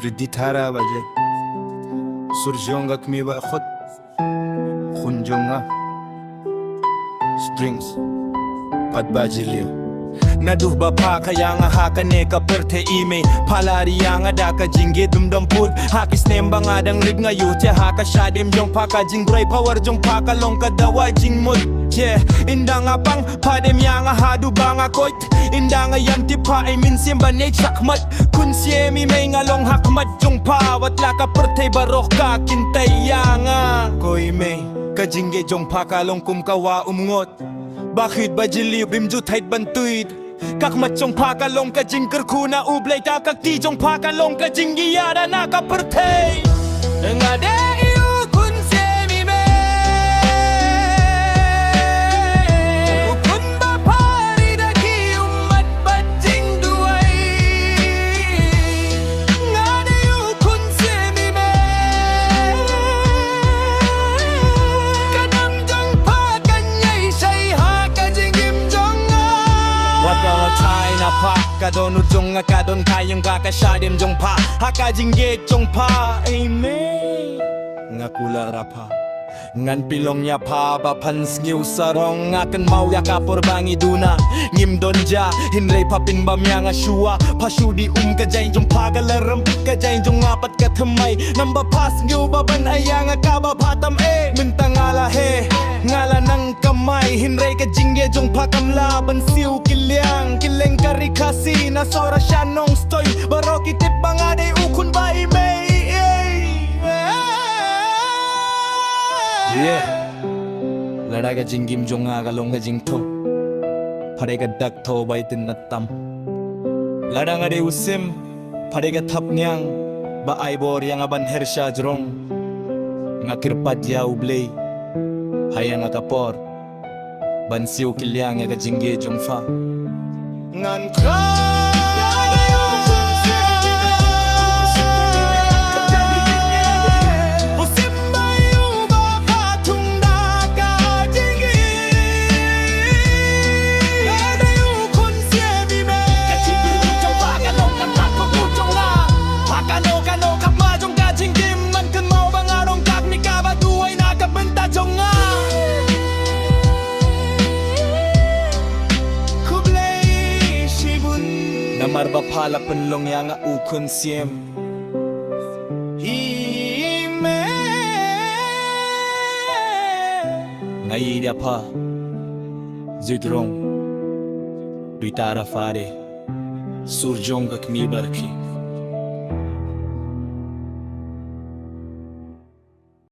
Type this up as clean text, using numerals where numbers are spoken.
رديت هرابجي سورجونغا كميبا خد خنجونغا Strings Pat bajiliw Naduh bapa kaya nga haka ne ka perte ime Palari nga daka jingi dumdampud Hakis nemba nga dang rig nga yute haka shadim jong paka jing bray power jong paka long ka dawa jing mud Yeah, inda nga pang padem nga hadu ba nga koit Inda nga yam tipa ay minsim ba ne chakmat Kun siemi may nga long hakmat jong pa Wat la ka perte barok ka kintay nga Koy may kajingi jong paka long kum kawa umngot Bakit ba jiliw bimju tight bantuid Kakmat jong paka long ka jing kerkuna ublay ta kakti jong paka long ka jing giyara na ka perte Nga de Kadon ujong nga kadon kayong kakasyadim jong pa Hakajingge jong pa Amen Nga kula rapa Ngan pilong niya pa Bapans ngiw sarong Nga kan mau ya kapor bangi duna Ngim donja Hinray papin bam ya nga syua Pasyudi kajay jong pagalarem Kajay jong ngapat katamay Namba pas ngiw baban aya nga kabapatam Minta ngala he Ngala ng kamay Hinray kajingge jong pakamla Bansiw kilyang Kileng karikasi Nasora siya nong stoy Baro kitip nga day ukun ba imay Yeah Lada ka jinggim jong nga kalong ka jing to Pare ka dak to bay tin na tam Lada nga de usim Pare ka tap niyang Ba ay bor yang aban hersya jrong Nga kirpat ya ublay Haya nga kapor Bansiw kilyang ya ka jingge jong fa Ngan ka Marba pala penlong yang ukun siem Hime Ngai dia pa Zidrong Duitara fare Surjong ka kmi barki